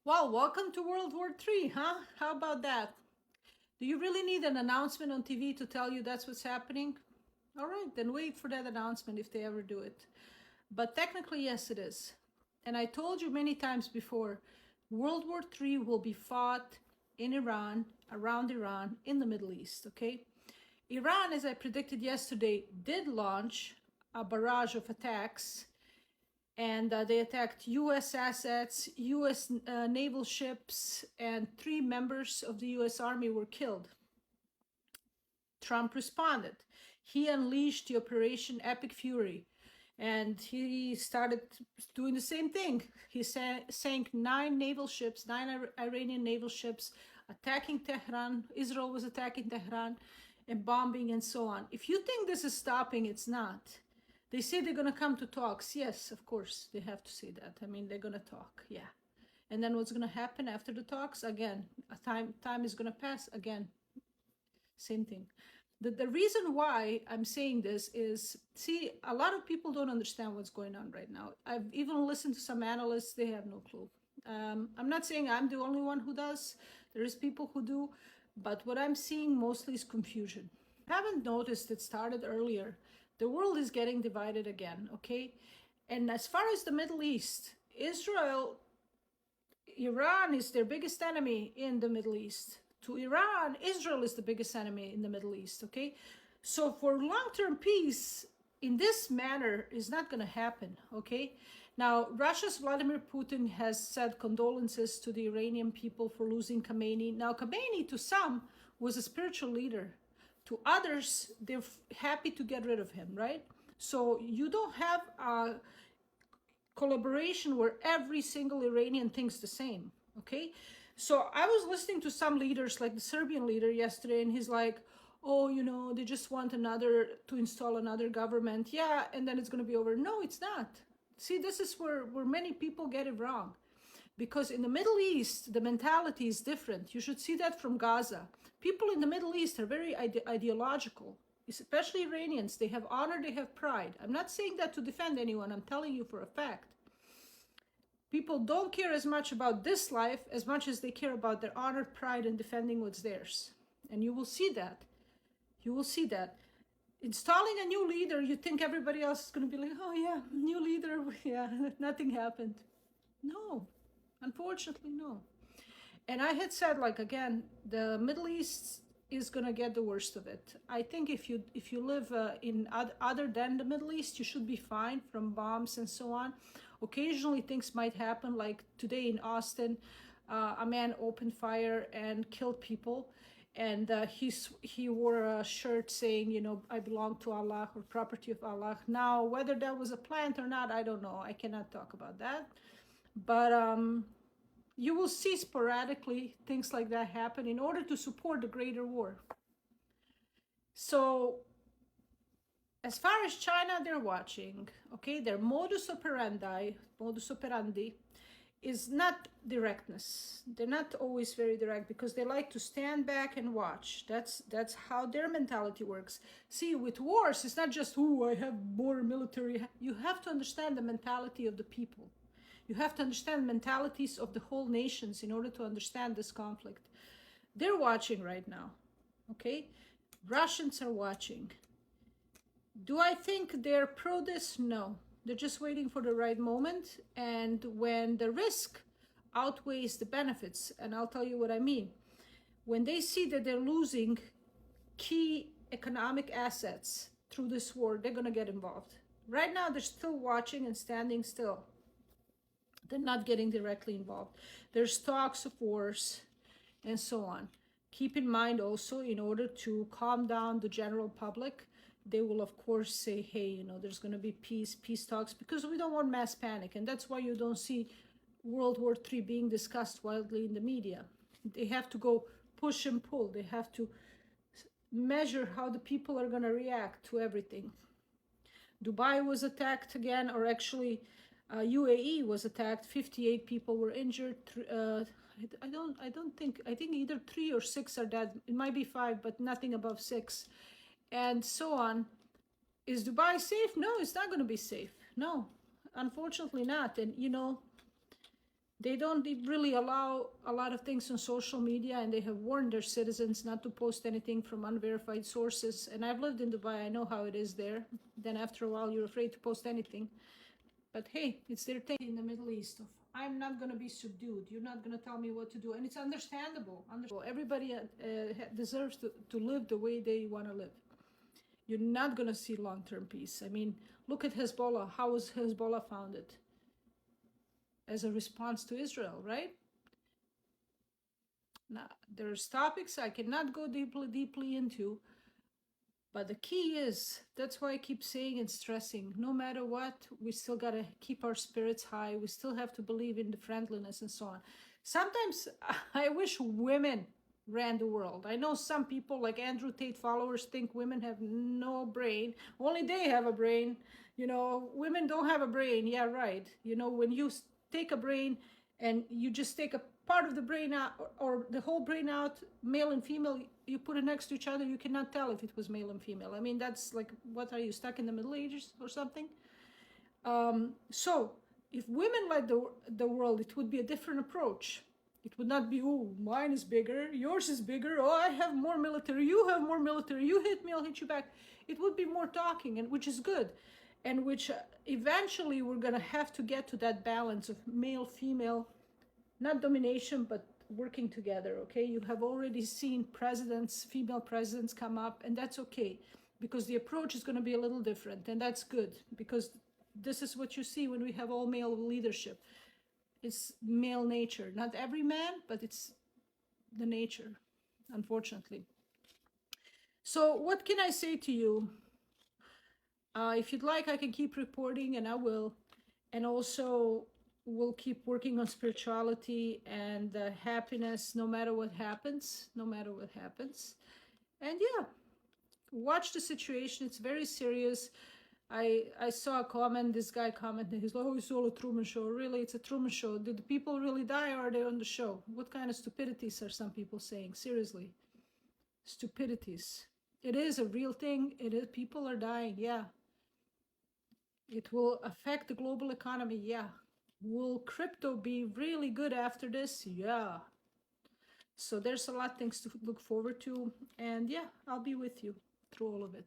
Well, welcome to World War III, huh? How about that? Do you really need an announcement on TV to tell you that's what's happening? All right, then wait for that announcement if they ever do it. But technically, yes, it is. And I told you many times before, World War III will be fought in Iran, around Iran, in the Middle East, okay? Iran, as I predicted yesterday, did launch a barrage of attacks, and they attacked U.S. assets, U.S. Naval ships, and 3 members of the U.S. Army were killed. Trump responded. He unleashed the Operation Epic Fury, and he started doing the same thing. He sank 9 naval ships, 9 Iranian naval ships, attacking Tehran. Israel was attacking Tehran and bombing and so on. If you think this is stopping, it's not. They say they're going to come to talks. Yes, of course, they have to say that. I mean, they're going to talk, yeah. And then what's going to happen after the talks? Again, time is going to pass. Again, same thing. The reason why I'm saying this is, see, a lot of people don't understand what's going on right now. I've even listened to some analysts, they have no clue. I'm not saying I'm the only one who does. There is people who do. But what I'm seeing mostly is confusion. I haven't noticed it started earlier. The world is getting divided again, okay? And as far as the Middle East, Iran is their biggest enemy in the Middle East. To Iran, Israel is the biggest enemy in the Middle East, okay? So for long-term peace, in this manner, is not going to happen, okay? Now, Russia's Vladimir Putin has said condolences to the Iranian people for losing Khamenei. Now, Khamenei, to some, was a spiritual leader. To others, they're happy to get rid of him, right? So you don't have a collaboration where every single Iranian thinks the same, okay? So I was listening to some leaders, like the Serbian leader yesterday, and he's like, oh, you know, they just want to install another government. Yeah, and then it's going to be over. No, it's not. See, this is where many people get it wrong. Because in the Middle East, the mentality is different. You should see that from Gaza. People in the Middle East are very ideological, especially Iranians. They have honor, they have pride. I'm not saying that to defend anyone. I'm telling you for a fact. People don't care as much about this life as much as they care about their honor, pride, and defending what's theirs. And you will see that. You will see that. Installing a new leader, you think everybody else is going to be like, oh yeah, new leader, yeah, nothing happened. No, unfortunately, no. And I had said, like, again, the Middle East is going to get the worst of it. I think if you live in other than the Middle East, you should be fine from bombs and so on. Occasionally things might happen, like today in Austin, a man opened fire and killed people, and he wore a shirt saying, you know, I belong to Allah, or property of Allah. Now, whether that was a plant or not, I don't know. I cannot talk about that. But you will see sporadically things like that happen in order to support the greater war. So as far as China, they're watching, okay? Their modus operandi is not directness. They're not always very direct because they like to stand back and watch. That's how their mentality works. See, with wars, it's not just, oh, I have more military. You have to understand the mentality of the people. You have to understand mentalities of the whole nations in order to understand this conflict. They're watching right now, okay? Russians are watching. Do I think they're pro this? No. They're just waiting for the right moment. And when the risk outweighs the benefits, and I'll tell you what I mean. When they see that they're losing key economic assets through this war, they're going to get involved. Right now, they're still watching and standing still. They're not getting directly involved. There's talks of wars and so on. Keep in mind also, in order to calm down the general public, they will of course say, hey, you know, there's going to be peace talks, because we don't want mass panic. And that's why you don't see World War III being discussed widely in the media. They have to go push and pull. They have to measure how the people are going to react to everything. Dubai was attacked again, or actually UAE was attacked. 58 people were injured. I think either 3 or 6 are dead. It might be 5, but nothing above 6. And so on. Is Dubai safe? No, it's not going to be safe. No, unfortunately not. And, you know, They don't really allow a lot of things on social media, and they have warned their citizens not to post anything from unverified sources. And I've lived in Dubai, I know how it is there. Then after a while, you're afraid to post anything. But hey, it's their thing in the Middle East of I'm not going to be subdued. You're not going to tell me what to do. And it's understandable. Everybody deserves to live the way they want to live. You're not going to see long-term peace. I mean, look at Hezbollah. How was Hezbollah founded? As a response to Israel, right? Now, there's topics I cannot go deeply into, but the key is, that's why I keep saying and stressing, no matter what, we still got to keep our spirits high. We still have to believe in the friendliness and so on. Sometimes I wish women ran the world. I know some people, like Andrew Tate followers, think women have no brain. Only they have a brain. You know, women don't have a brain. Yeah, right. You know, when you take a brain and you just take a part of the brain out, or the whole brain out, male and female, you put it next to each other, you cannot tell if it was male and female. I mean, that's like, what are you, stuck in the Middle Ages or something? So if women led the world, it would be a different approach. It would not be, oh, mine is bigger, yours is bigger, oh, I have more military, you have more military, you hit me, I'll hit you back. It would be more talking, and which is good, and which eventually we're going to have to get to that balance of male, female, not domination, but working together, okay? You have already seen presidents, female presidents come up, and that's okay, because the approach is going to be a little different, and that's good, because this is what you see when we have all male leadership. It's male nature. Not every man, but it's the nature, unfortunately. So what can I say to you? If you'd like, I can keep reporting, and I will. And also, we'll keep working on spirituality and happiness, no matter what happens, no matter what happens. And yeah, watch the situation. It's very serious. I saw a comment, this guy commented, he's like, oh, it's all a Truman Show. Really, it's a Truman Show. Did the people really die, or are they on the show? What kind of stupidities are some people saying? Seriously. Stupidities. It is a real thing. It is, people are dying, yeah. It will affect the global economy, yeah. Will crypto be really good after this? Yeah. So there's a lot of things to look forward to. And yeah, I'll be with you through all of it.